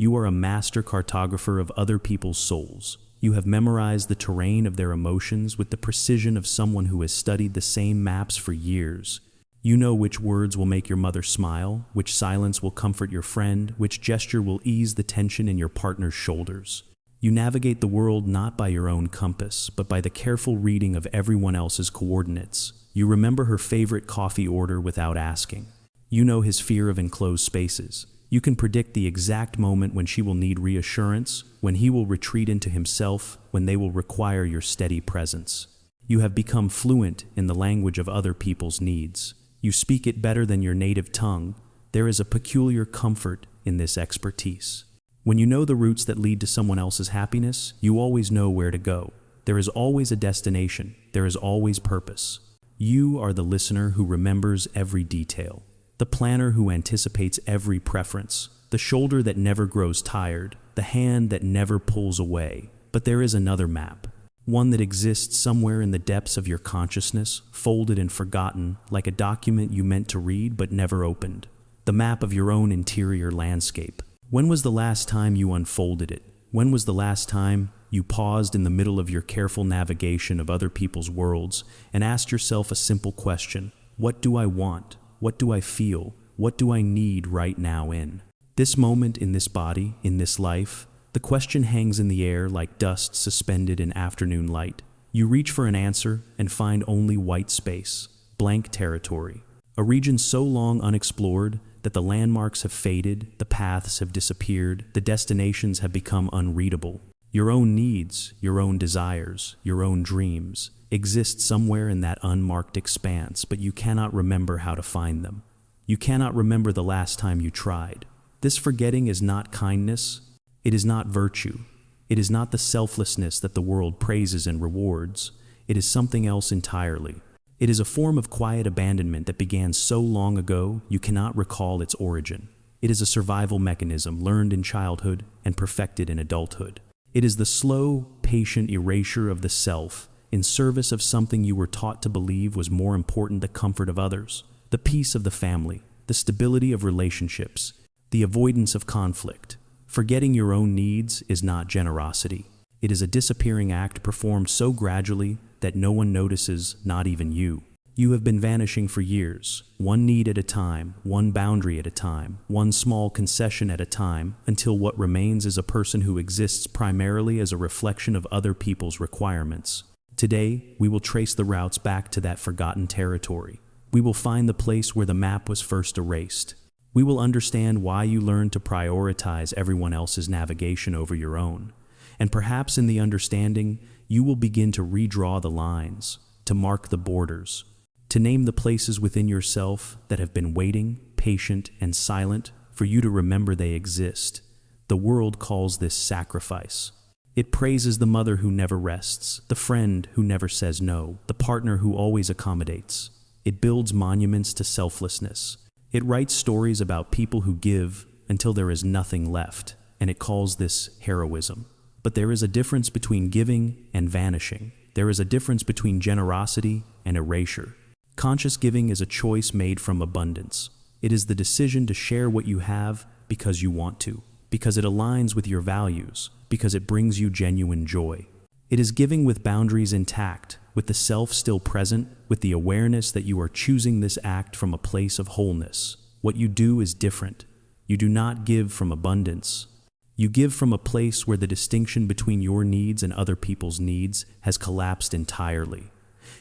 You are a master cartographer of other people's souls. You have memorized the terrain of their emotions with the precision of someone who has studied the same maps for years. You know which words will make your mother smile, which silence will comfort your friend, which gesture will ease the tension in your partner's shoulders. You navigate the world not by your own compass, but by the careful reading of everyone else's coordinates. You remember her favorite coffee order without asking. You know his fear of enclosed spaces. You can predict the exact moment when she will need reassurance, when he will retreat into himself, when they will require your steady presence. You have become fluent in the language of other people's needs. You speak it better than your native tongue. There is a peculiar comfort in this expertise. When you know the routes that lead to someone else's happiness, you always know where to go. There is always a destination. There is always purpose. You are the listener who remembers every detail, the planner who anticipates every preference, the shoulder that never grows tired, the hand that never pulls away. But there is another map, one that exists somewhere in the depths of your consciousness, folded and forgotten, like a document you meant to read but never opened. The map of your own interior landscape. When was the last time you unfolded it? When was the last time you paused in the middle of your careful navigation of other people's worlds and asked yourself a simple question? What do I want? What do I feel? What do I need right now in this moment, in this body, in this life? The question hangs in the air like dust suspended in afternoon light. You reach for an answer and find only white space, blank territory, a region so long unexplored that the landmarks have faded, the paths have disappeared, the destinations have become unreadable. Your own needs, your own desires, your own dreams exist somewhere in that unmarked expanse, but you cannot remember how to find them. You cannot remember the last time you tried. This forgetting is not kindness. It is not virtue. It is not the selflessness that the world praises and rewards. It is something else entirely. It is a form of quiet abandonment that began so long ago you cannot recall its origin. It is a survival mechanism learned in childhood and perfected in adulthood. It is the slow, patient erasure of the self in service of something you were taught to believe was more important: the comfort of others, the peace of the family, the stability of relationships, the avoidance of conflict. Forgetting your own needs is not generosity. It is a disappearing act performed so gradually that no one notices, not even you. You have been vanishing for years, one need at a time, one boundary at a time, one small concession at a time, until what remains is a person who exists primarily as a reflection of other people's requirements. Today, we will trace the routes back to that forgotten territory. We will find the place where the map was first erased. We will understand why you learned to prioritize everyone else's navigation over your own. And perhaps in the understanding, you will begin to redraw the lines, to mark the borders, to name the places within yourself that have been waiting, patient, and silent for you to remember they exist. The world calls this sacrifice. It praises the mother who never rests, the friend who never says no, the partner who always accommodates. It builds monuments to selflessness. It writes stories about people who give until there is nothing left, and it calls this heroism. But there is a difference between giving and vanishing. There is a difference between generosity and erasure. Conscious giving is a choice made from abundance. It is the decision to share what you have because you want to, because it aligns with your values, because it brings you genuine joy. It is giving with boundaries intact, with the self still present, with the awareness that you are choosing this act from a place of wholeness. What you do is different. You do not give from abundance. You give from a place where the distinction between your needs and other people's needs has collapsed entirely.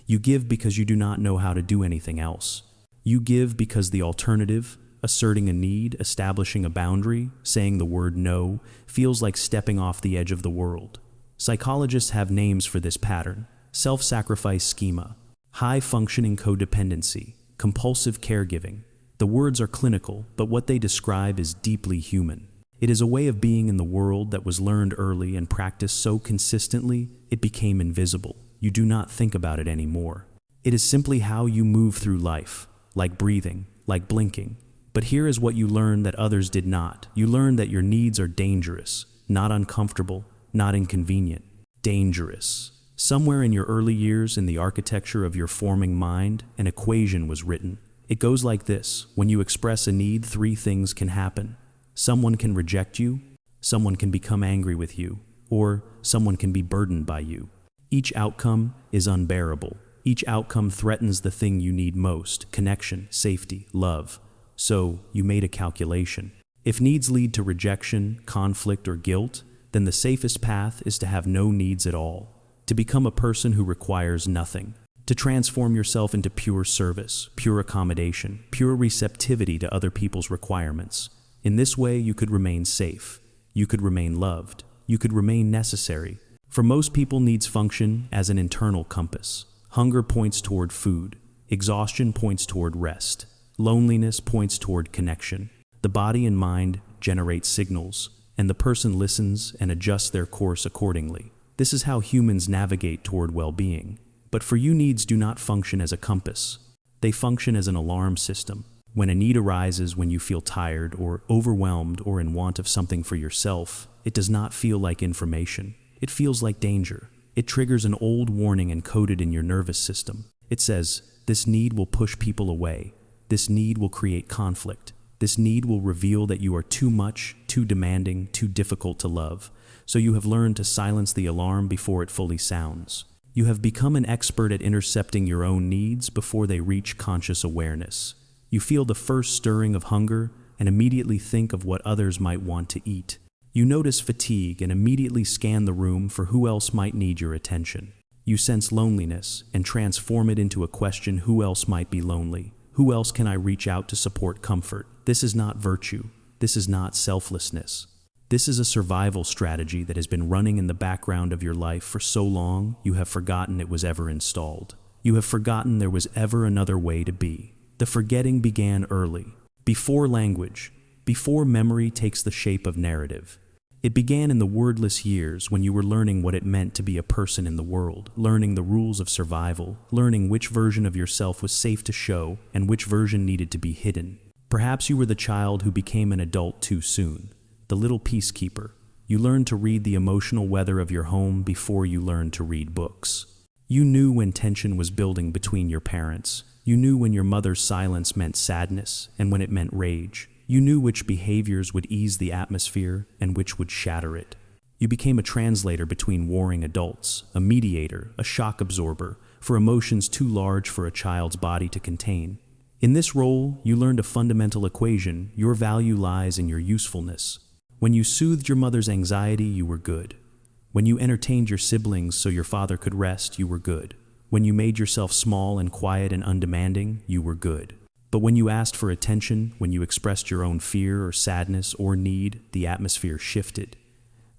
You give because you do not know how to do anything else. You give because the alternative, asserting a need, establishing a boundary, saying the word no, feels like stepping off the edge of the world. Psychologists have names for this pattern: self-sacrifice schema, high-functioning codependency, compulsive caregiving. The words are clinical, but what they describe is deeply human. It is a way of being in the world that was learned early and practiced so consistently it became invisible. You do not think about it anymore. It is simply how you move through life, like breathing, like blinking. But here is what you learn that others did not. You learn that your needs are dangerous, not uncomfortable, not inconvenient. Dangerous. Somewhere in your early years, in the architecture of your forming mind, an equation was written. It goes like this: when you express a need, three things can happen. Someone can reject you, Someone can become angry with you, or someone can be burdened by you. Each outcome is unbearable. Each outcome threatens the thing you need most: connection, safety, love. So, you made a calculation. If needs lead to rejection, conflict, or guilt, then the safest path is to have no needs at all, to become a person who requires nothing, to transform yourself into pure service, pure accommodation, pure receptivity to other people's requirements. In this way, you could remain safe, you could remain loved, you could remain necessary. For most people, needs function as an internal compass. Hunger points toward food, exhaustion points toward rest, loneliness points toward connection. The body and mind generate signals, and the person listens and adjusts their course accordingly. This is how humans navigate toward well-being. But for you, needs do not function as a compass. They function as an alarm system. When a need arises when you feel tired or overwhelmed or in want of something for yourself, it does not feel like information. It feels like danger. It triggers an old warning encoded in your nervous system. It says, this need will push people away. This need will create conflict. This need will reveal that you are too much, too demanding, too difficult to love. So you have learned to silence the alarm before it fully sounds. You have become an expert at intercepting your own needs before they reach conscious awareness. You feel the first stirring of hunger and immediately think of what others might want to eat. You notice fatigue and immediately scan the room for who else might need your attention. You sense loneliness and transform it into a question: who else might be lonely? Who else can I reach out to support comfort? This is not virtue. This is not selflessness. This is a survival strategy that has been running in the background of your life for so long you have forgotten it was ever installed. You have forgotten there was ever another way to be. The forgetting began early, before language, before memory takes the shape of narrative. It began in the wordless years when you were learning what it meant to be a person in the world, learning the rules of survival, learning which version of yourself was safe to show and which version needed to be hidden. Perhaps you were the child who became an adult too soon, the little peacekeeper. You learned to read the emotional weather of your home before you learned to read books. You knew when tension was building between your parents. You knew when your mother's silence meant sadness and when it meant rage. You knew which behaviors would ease the atmosphere and which would shatter it. You became a translator between warring adults, a mediator, a shock absorber, for emotions too large for a child's body to contain. In this role, you learned a fundamental equation: your value lies in your usefulness. When you soothed your mother's anxiety, you were good. When you entertained your siblings so your father could rest, you were good. When you made yourself small and quiet and undemanding, you were good. But when you asked for attention, when you expressed your own fear or sadness or need, the atmosphere shifted.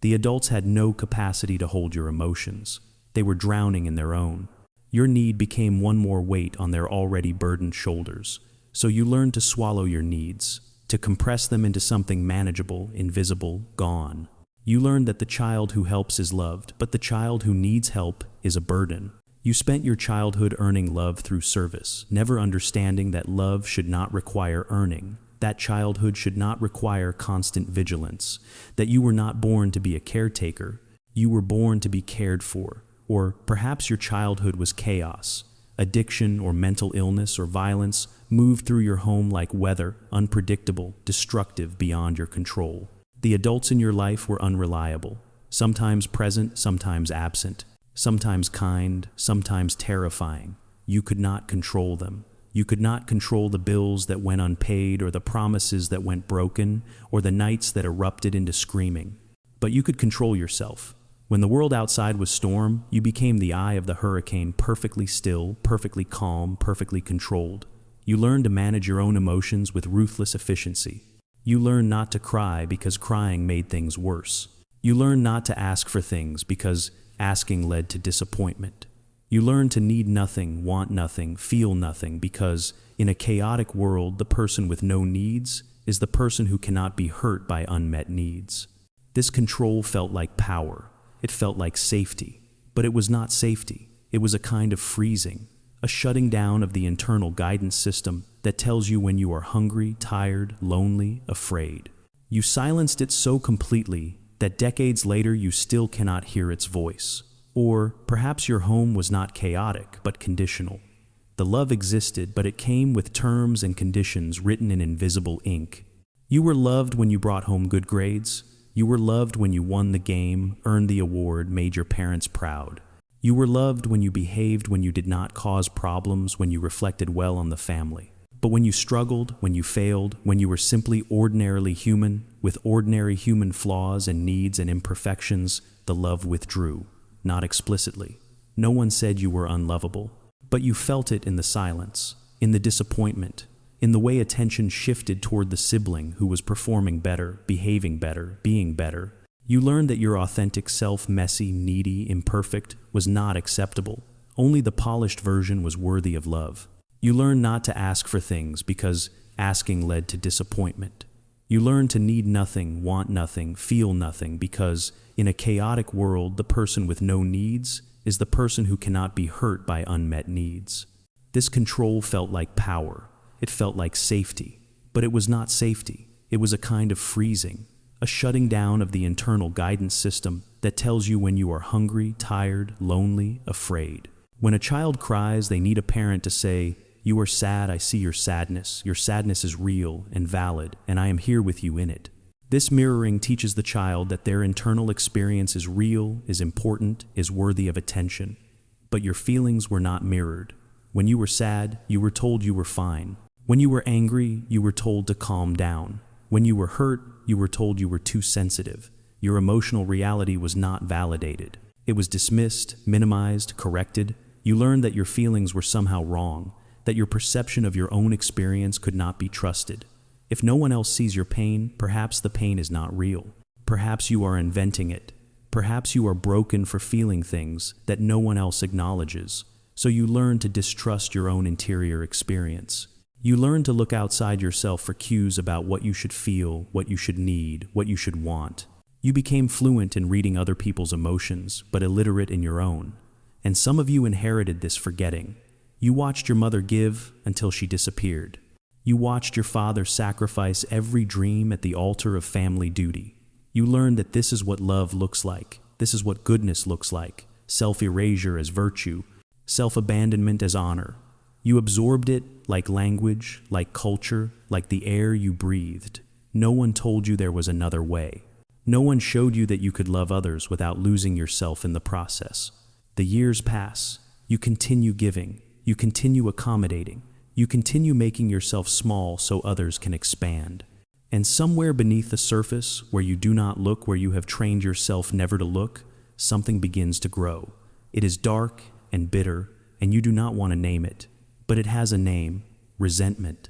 The adults had no capacity to hold your emotions. They were drowning in their own. Your need became one more weight on their already burdened shoulders. So you learned to swallow your needs, to compress them into something manageable, invisible, gone. You learned that the child who helps is loved, but the child who needs help is a burden. You spent your childhood earning love through service, never understanding that love should not require earning, that childhood should not require constant vigilance, that you were not born to be a caretaker, you were born to be cared for. Or perhaps your childhood was chaos. Addiction or mental illness or violence moved through your home like weather, unpredictable, destructive, beyond your control. The adults in your life were unreliable, sometimes present, sometimes absent. Sometimes kind, sometimes terrifying. You could not control them. You could not control the bills that went unpaid or the promises that went broken or the nights that erupted into screaming. But you could control yourself. When the world outside was storm, you became the eye of the hurricane, perfectly still, perfectly calm, perfectly controlled. You learned to manage your own emotions with ruthless efficiency. You learned not to cry because crying made things worse. You learned not to ask for things because asking led to disappointment. You learn to need nothing, want nothing, feel nothing, because in a chaotic world, the person with no needs is the person who cannot be hurt by unmet needs. This control felt like power. It felt like safety. But it was not safety. It was a kind of freezing, a shutting down of the internal guidance system that tells you when you are hungry, tired, lonely, afraid. You silenced it so completely that decades later you still cannot hear its voice. Or perhaps your home was not chaotic, but conditional. The love existed, but it came with terms and conditions written in invisible ink. You were loved when you brought home good grades. You were loved when you won the game, earned the award, made your parents proud. You were loved when you behaved, when you did not cause problems, when you reflected well on the family. But when you struggled, when you failed, when you were simply ordinarily human, with ordinary human flaws and needs and imperfections, the love withdrew, not explicitly. No one said you were unlovable, but you felt it in the silence, in the disappointment, in the way attention shifted toward the sibling who was performing better, behaving better, being better. You learned that your authentic self, messy, needy, imperfect, was not acceptable. Only the polished version was worthy of love. You learned not to ask for things because asking led to disappointment. You learned to need nothing, want nothing, feel nothing because, in a chaotic world, the person with no needs is the person who cannot be hurt by unmet needs. This control felt like power. It felt like safety. But it was not safety. It was a kind of freezing, a shutting down of the internal guidance system that tells you when you are hungry, tired, lonely, afraid. When a child cries, they need a parent to say, "You are sad, I see your sadness. Your sadness is real and valid, and I am here with you in it." This mirroring teaches the child that their internal experience is real, is important, is worthy of attention. But your feelings were not mirrored. When you were sad, you were told you were fine. When you were angry, you were told to calm down. When you were hurt, you were told you were too sensitive. Your emotional reality was not validated. It was dismissed, minimized, corrected. You learned that your feelings were somehow wrong, that your perception of your own experience could not be trusted. If no one else sees your pain, perhaps the pain is not real. Perhaps you are inventing it. Perhaps you are broken for feeling things that no one else acknowledges. So you learn to distrust your own interior experience. You learn to look outside yourself for cues about what you should feel, what you should need, what you should want. You became fluent in reading other people's emotions, but illiterate in your own. And some of you inherited this forgetting. You watched your mother give until she disappeared. You watched your father sacrifice every dream at the altar of family duty. You learned that this is what love looks like. This is what goodness looks like. Self-erasure as virtue. Self-abandonment as honor. You absorbed it like language, like culture, like the air you breathed. No one told you there was another way. No one showed you that you could love others without losing yourself in the process. The years pass. You continue giving. You continue accommodating. You continue making yourself small so others can expand. And somewhere beneath the surface, where you do not look, where you have trained yourself never to look, something begins to grow. It is dark and bitter, and you do not want to name it. But it has a name: resentment.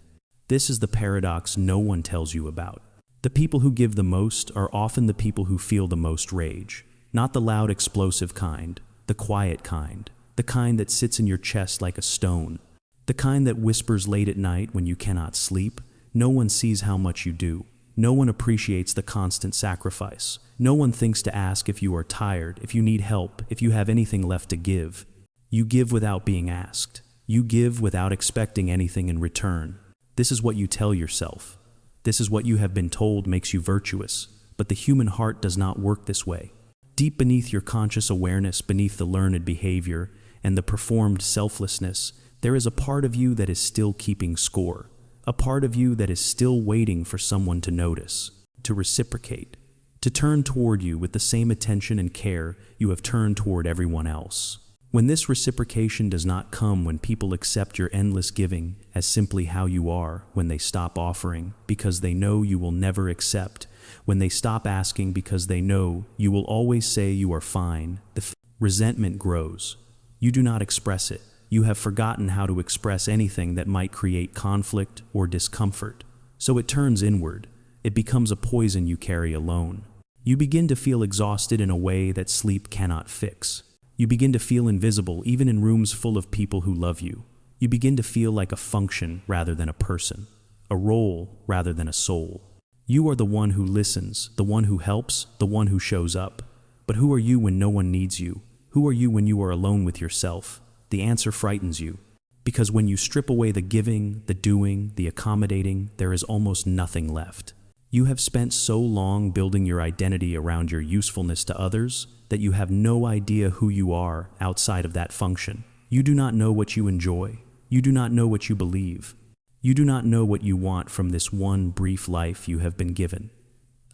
This is the paradox no one tells you about. The people who give the most are often the people who feel the most rage. Not the loud, explosive kind, the quiet kind, the kind that sits in your chest like a stone, the kind that whispers late at night when you cannot sleep. No one sees how much you do. No one appreciates the constant sacrifice. No one thinks to ask if you are tired, if you need help, if you have anything left to give. You give without being asked. You give without expecting anything in return. This is what you tell yourself. This is what you have been told makes you virtuous. But the human heart does not work this way. Deep beneath your conscious awareness, beneath the learned behavior and the performed selflessness, there is a part of you that is still keeping score. A part of you that is still waiting for someone to notice, to reciprocate, to turn toward you with the same attention and care you have turned toward everyone else. When this reciprocation does not come, when people accept your endless giving as simply how you are, when they stop offering because they know you will never accept, when they stop asking because they know you will always say you are fine, the resentment grows. You do not express it. You have forgotten how to express anything that might create conflict or discomfort. So it turns inward. It becomes a poison you carry alone. You begin to feel exhausted in a way that sleep cannot fix. You begin to feel invisible even in rooms full of people who love you. You begin to feel like a function rather than a person, a role rather than a soul. You are the one who listens, the one who helps, the one who shows up. But who are you when no one needs you? Who are you when you are alone with yourself? The answer frightens you, because when you strip away the giving, the doing, the accommodating, there is almost nothing left. You have spent so long building your identity around your usefulness to others that you have no idea who you are outside of that function. You do not know what you enjoy. You do not know what you believe. You do not know what you want from this one brief life you have been given.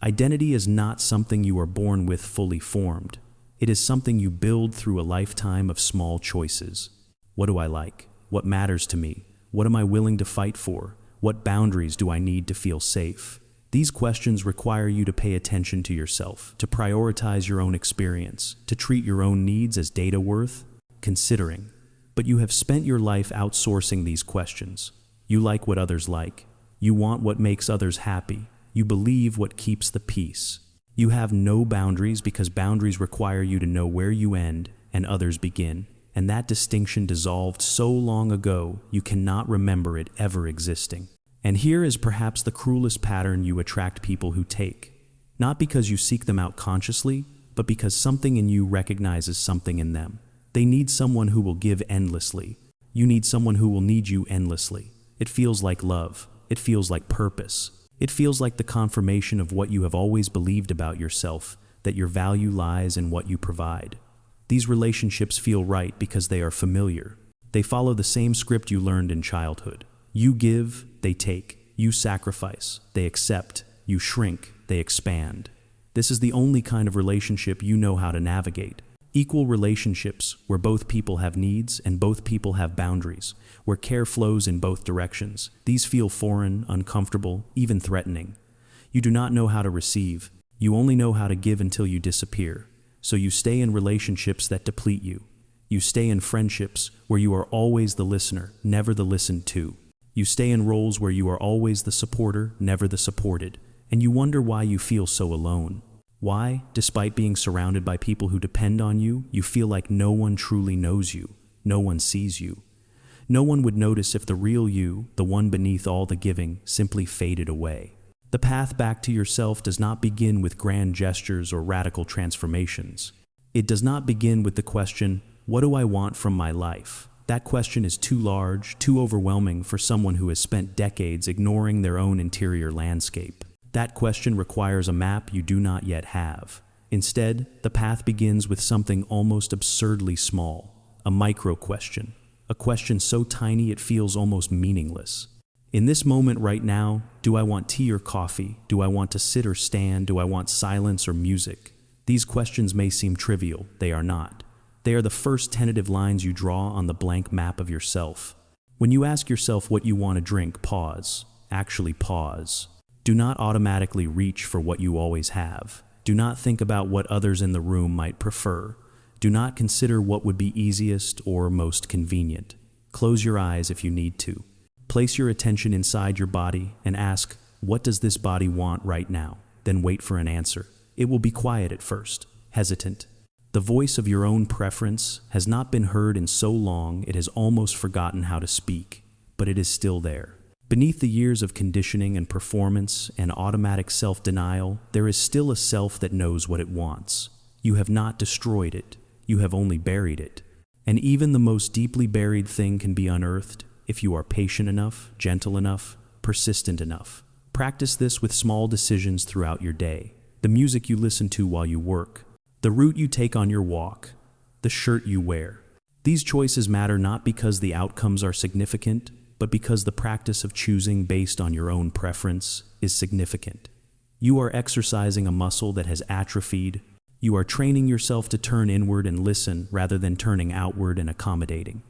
Identity is not something you are born with fully formed. It is something you build through a lifetime of small choices. What do I like? What matters to me? What am I willing to fight for? What boundaries do I need to feel safe? These questions require you to pay attention to yourself, to prioritize your own experience, to treat your own needs as data worth considering. But you have spent your life outsourcing these questions. You like what others like. You want what makes others happy. You believe what keeps the peace. You have no boundaries because boundaries require you to know where you end and others begin. And that distinction dissolved so long ago, you cannot remember it ever existing. And here is perhaps the cruelest pattern you attract people who take. Not because you seek them out consciously, but because something in you recognizes something in them. They need someone who will give endlessly. You need someone who will need you endlessly. It feels like love. It feels like purpose. It feels like the confirmation of what you have always believed about yourself, that your value lies in what you provide. These relationships feel right because they are familiar. They follow the same script you learned in childhood. You give, they take. You sacrifice, they accept. You shrink, they expand. This is the only kind of relationship you know how to navigate. Equal relationships where both people have needs and both people have boundaries, where care flows in both directions. These feel foreign, uncomfortable, even threatening. You do not know how to receive. You only know how to give until you disappear. So you stay in relationships that deplete you. You stay in friendships where you are always the listener, never the listened to. You stay in roles where you are always the supporter, never the supported. And you wonder why you feel so alone. Why, despite being surrounded by people who depend on you, you feel like no one truly knows you, no one sees you. No one would notice if the real you, the one beneath all the giving, simply faded away. The path back to yourself does not begin with grand gestures or radical transformations. It does not begin with the question, what do I want from my life? That question is too large, too overwhelming for someone who has spent decades ignoring their own interior landscape. That question requires a map you do not yet have. Instead, the path begins with something almost absurdly small, a micro-question, a question so tiny it feels almost meaningless. In this moment right now, do I want tea or coffee? Do I want to sit or stand? Do I want silence or music? These questions may seem trivial. They are not. They are the first tentative lines you draw on the blank map of yourself. When you ask yourself what you want to drink, pause. Actually pause. Do not automatically reach for what you always have. Do not think about what others in the room might prefer. Do not consider what would be easiest or most convenient. Close your eyes if you need to. Place your attention inside your body and ask, what does this body want right now? Then wait for an answer. It will be quiet at first, hesitant. The voice of your own preference has not been heard in so long it has almost forgotten how to speak, but it is still there. Beneath the years of conditioning and performance and automatic self-denial, there is still a self that knows what it wants. You have not destroyed it. You have only buried it. And even the most deeply buried thing can be unearthed if you are patient enough, gentle enough, persistent enough. Practice this with small decisions throughout your day. The music you listen to while you work, the route you take on your walk, the shirt you wear. These choices matter not because the outcomes are significant, but because the practice of choosing based on your own preference is significant. You are exercising a muscle that has atrophied. You are training yourself to turn inward and listen rather than turning outward and accommodating.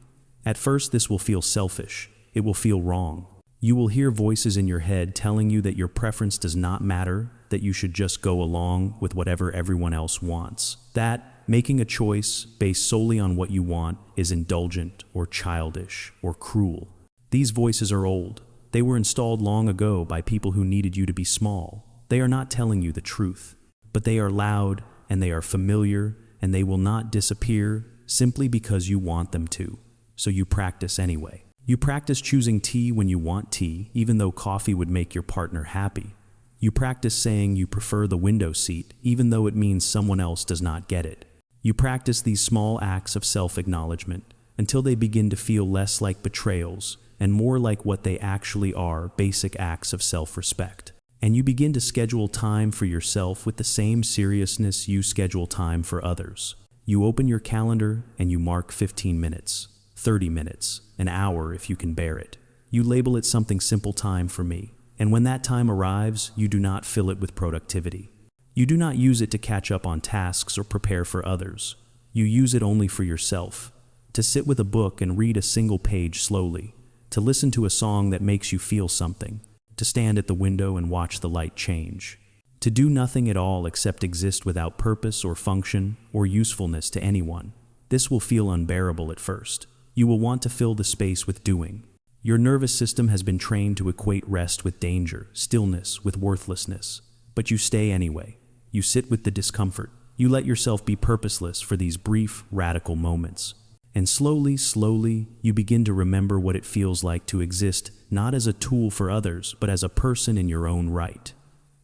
At first, this will feel selfish. It will feel wrong. You will hear voices in your head telling you that your preference does not matter, that you should just go along with whatever everyone else wants. That making a choice based solely on what you want is indulgent or childish or cruel. These voices are old. They were installed long ago by people who needed you to be small. They are not telling you the truth, but they are loud and they are familiar and they will not disappear simply because you want them to. So you practice anyway. You practice choosing tea when you want tea, even though coffee would make your partner happy. You practice saying you prefer the window seat, even though it means someone else does not get it. You practice these small acts of self-acknowledgement until they begin to feel less like betrayals and more like what they actually are, basic acts of self-respect. And you begin to schedule time for yourself with the same seriousness you schedule time for others. You open your calendar and you mark 15 minutes, 30 minutes, an hour if you can bear it. You label it something simple: time for me. And when that time arrives, you do not fill it with productivity. You do not use it to catch up on tasks or prepare for others. You use it only for yourself, to sit with a book and read a single page slowly, to listen to a song that makes you feel something, to stand at the window and watch the light change, to do nothing at all except exist without purpose or function or usefulness to anyone. This will feel unbearable at first. You will want to fill the space with doing. Your nervous system has been trained to equate rest with danger, stillness with worthlessness. But you stay anyway. You sit with the discomfort. You let yourself be purposeless for these brief, radical moments. And slowly, you begin to remember what it feels like to exist not as a tool for others, but as a person in your own right.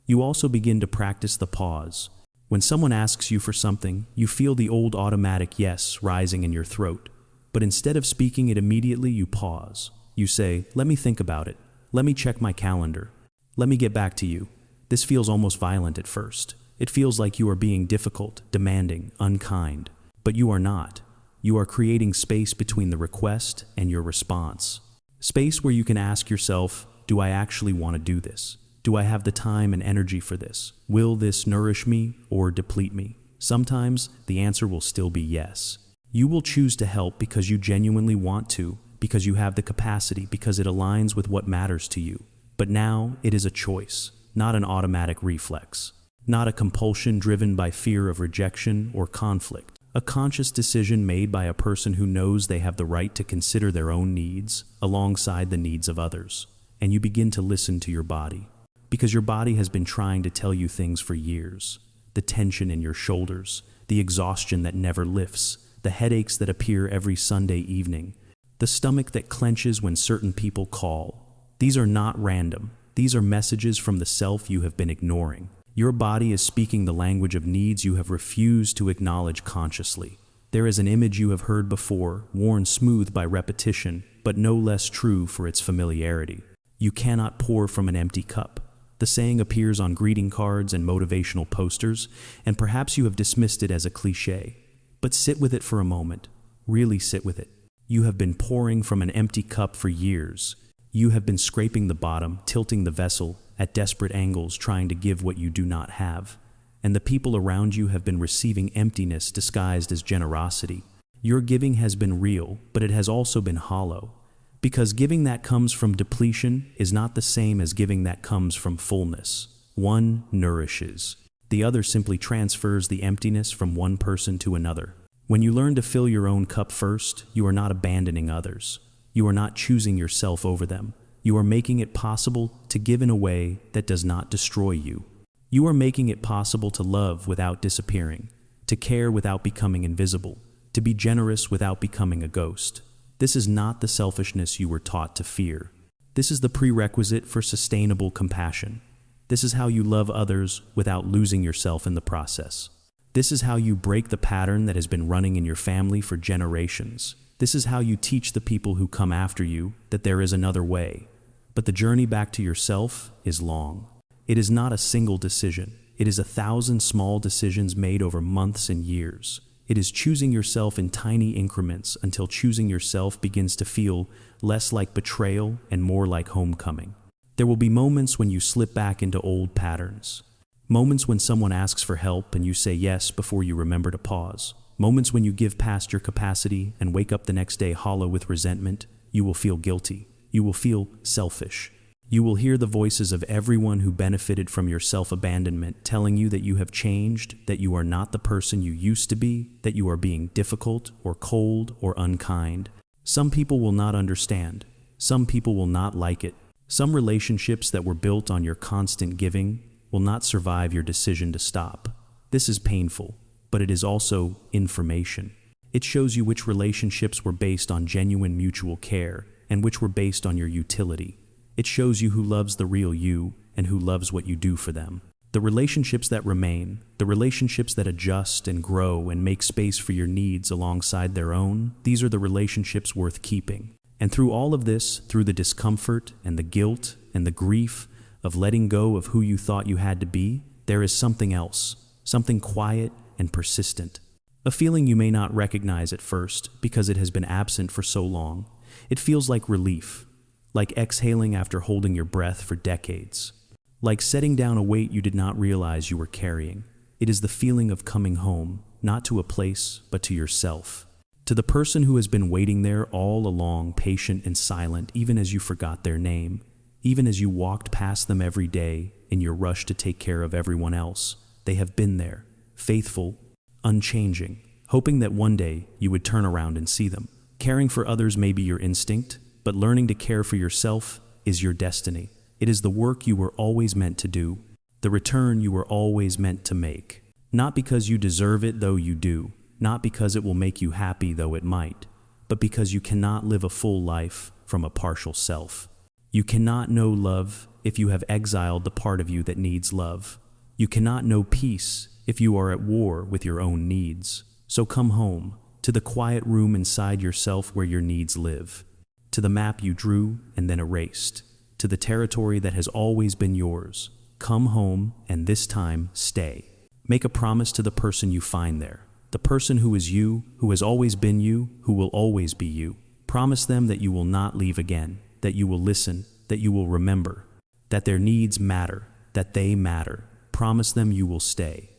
You also begin to practice the pause. When someone asks you for something, you feel the old automatic yes rising in your throat. But instead of speaking it immediately, you pause. You say, "Let me think about it. Let me check my calendar. Let me get back to you." This feels almost violent at first. It feels like you are being difficult, demanding, unkind. But you are not. You are creating space between the request and your response. Space where you can ask yourself, do I actually want to do this? Do I have the time and energy for this? Will this nourish me or deplete me? Sometimes the answer will still be yes. You will choose to help because you genuinely want to, because you have the capacity, because it aligns with what matters to you. But now it is a choice, not an automatic reflex, not a compulsion driven by fear of rejection or conflict. A conscious decision made by a person who knows they have the right to consider their own needs alongside the needs of others. And you begin to listen to your body, because your body has been trying to tell you things for years. The tension in your shoulders, the exhaustion that never lifts, the headaches that appear every Sunday evening, the stomach that clenches when certain people call. These are not random. These are messages from the self you have been ignoring. Your body is speaking the language of needs you have refused to acknowledge consciously. There is an image you have heard before, worn smooth by repetition, but no less true for its familiarity. You cannot pour from an empty cup. The saying appears on greeting cards and motivational posters, and perhaps you have dismissed it as a cliché. But sit with it for a moment. Really sit with it. You have been pouring from an empty cup for years. You have been scraping the bottom, tilting the vessel at desperate angles, trying to give what you do not have. And the people around you have been receiving emptiness disguised as generosity. Your giving has been real, but it has also been hollow. Because giving that comes from depletion is not the same as giving that comes from fullness. One nourishes. The other simply transfers the emptiness from one person to another. When you learn to fill your own cup first, you are not abandoning others. You are not choosing yourself over them. You are making it possible to give in a way that does not destroy you. You are making it possible to love without disappearing, to care without becoming invisible, to be generous without becoming a ghost. This is not the selfishness you were taught to fear. This is the prerequisite for sustainable compassion. This is how you love others without losing yourself in the process. This is how you break the pattern that has been running in your family for generations. This is how you teach the people who come after you that there is another way. But the journey back to yourself is long. It is not a single decision. It is 1,000 small decisions made over months and years. It is choosing yourself in tiny increments until choosing yourself begins to feel less like betrayal and more like homecoming. There will be moments when you slip back into old patterns. Moments when someone asks for help and you say yes before you remember to pause. Moments when you give past your capacity and wake up the next day hollow with resentment. You will feel guilty. You will feel selfish. You will hear the voices of everyone who benefited from your self-abandonment telling you that you have changed, that you are not the person you used to be, that you are being difficult or cold or unkind. Some people will not understand. Some people will not like it. Some relationships that were built on your constant giving will not survive your decision to stop. This is painful, but it is also information. It shows you which relationships were based on genuine mutual care and which were based on your utility. It shows you who loves the real you and who loves what you do for them. The relationships that remain, the relationships that adjust and grow and make space for your needs alongside their own, these are the relationships worth keeping. And through all of this, through the discomfort and the guilt and the grief of letting go of who you thought you had to be, there is something else, something quiet and persistent. A feeling you may not recognize at first because it has been absent for so long. It feels like relief, like exhaling after holding your breath for decades, like setting down a weight you did not realize you were carrying. It is the feeling of coming home, not to a place, but to yourself. To the person who has been waiting there all along, patient and silent, even as you forgot their name, even as you walked past them every day in your rush to take care of everyone else. They have been there, faithful, unchanging, hoping that one day you would turn around and see them. Caring for others may be your instinct, but learning to care for yourself is your destiny. It is the work you were always meant to do, the return you were always meant to make. Not because you deserve it, though you do, not because it will make you happy, though it might, but because you cannot live a full life from a partial self. You cannot know love if you have exiled the part of you that needs love. You cannot know peace if you are at war with your own needs. So come home, to the quiet room inside yourself where your needs live, to the map you drew and then erased, to the territory that has always been yours. Come home, and this time, stay. Make a promise to the person you find there, the person who is you, who has always been you, who will always be you. Promise them that you will not leave again, that you will listen, that you will remember, that their needs matter, that they matter. Promise them you will stay.